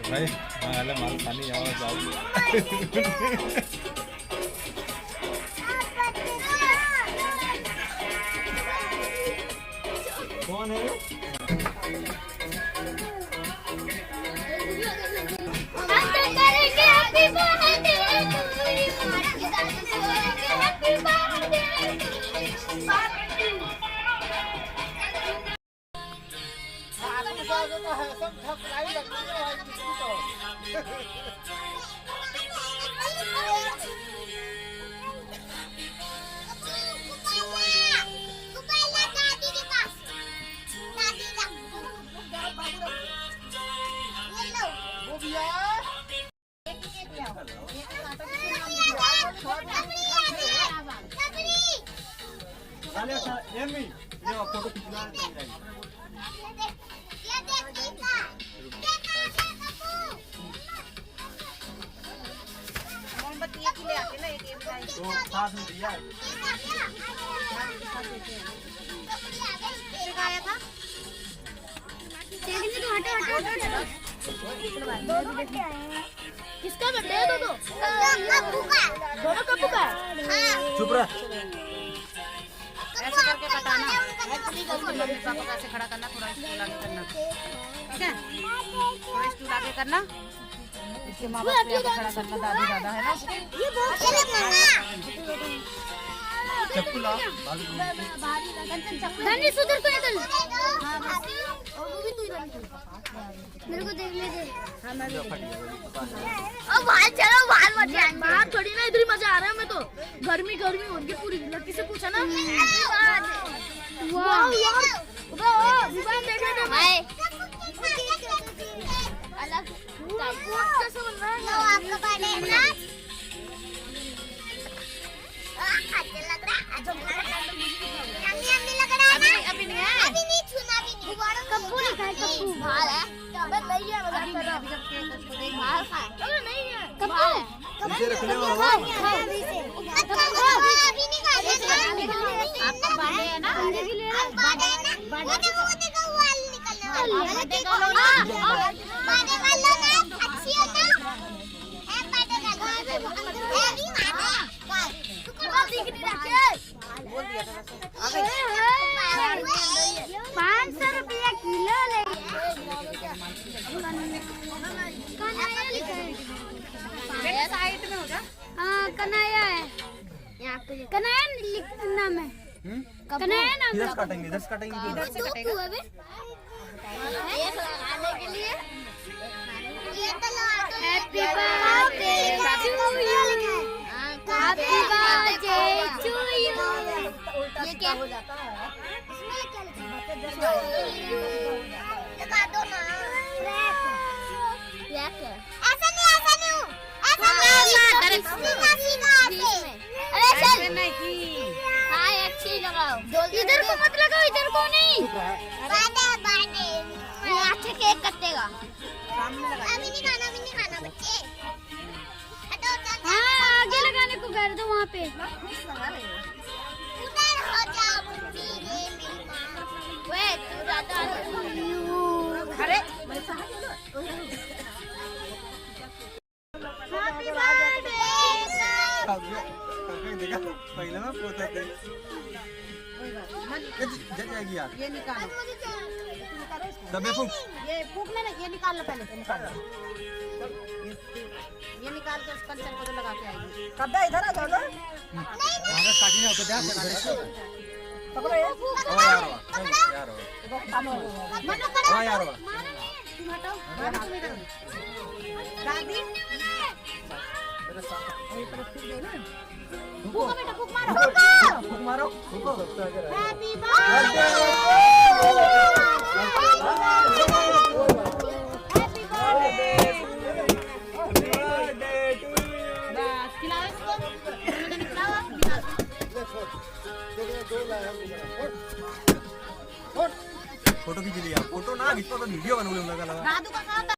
भाई माल पानी आवाज आ कौन है फोटो खींचना तो साथ में दिया सिखाया था किसका बर्थडे है दोनों कब का चुप रह ऐसे करके बताना एक्चुअली मम्मी पापा का ऐसे खड़ा करना थोड़ा स्टूल आगे करना ठीक है थोड़ा स्टूल आगे करना इसके माँ बाप को खड़ा करना दादी दादा है ना ये बहुत चले मामा चप्पू ला धनी सुधर को निकल हां और वो भी तू इधर मेरे को देखने दे हां मैं अब बाहर चलो बाहर मत जाए बाहर थोड़ी ना इधर ही मजा आ रहा है मैं तो गर्मी गर्मी हो गई पूरी लड़की से पूछा ना वाह यार विमान देखने दे भाई अलग कैसे बन रहा है लो आपका बर्थडे है ना अच्छा लग रहा है यम्मी लग रहा है ना अभी नहीं है अभी नहीं छूना भी नहीं कप्पू लिखा है कप्पू भाल है बस नहीं है मजाक कर रहा भाल खाए अरे नहीं है कप्पू इसे रख ले बाबा अभी नहीं खाएंगे आपका बर्थडे है ना बर्थडे है ना वो देखो वाल निकलने वाला है बर्थडे वाला ना अच्छी है ना है बर्थडे वाला है भी माना बोल दिया था आ गई 500 रुपया किलो ले बेटा साइड में हो जा हाँ कन्हैया है यहाँ पे कन्हैया नाम है कन्हैया नाम इधर से काटेंगे इधर से कटेगा एक लगाने के लिए ये तो happy birthday to you happy birthday to you ये क्या हो जाता है इसमें क्या लिखा है लगा दो ना ब्लैक ऐसा नहीं अरे चल नहीं हाँ अच्छी लगाओ इधर को मत लगाओ इधर को नहीं बादे अच्छे केक कटेगा अभी नहीं खाना बच्चे हाँ आगे लगाने को कर दो वहाँ पे उधर हो जाओ वे तू दादा अरे हैप्पी बर्थडे देखा पहले ना पोता थे जल जाएगी यार ये निकालो दबे फूक ये फूक में ना ये निकाल लो पहले निकाल लो ये निकाल के उस कंचन को तो लगा के आएगी कब इधर आ जाओ आगे काटी ना तो ध्यान से पकड़ो ये ओ यार वाह यार वाह तुम हटाओ तुम इधर दादी फूको बेटा फूक मारो फूक मारो फूको हैप्पी बर्थडे हैप्पी बर्थडे बस खिलाओ इसको खिलाओ फोटो खींच लिया फोटो ना खींचो तो वीडियो बनूंगा दादू का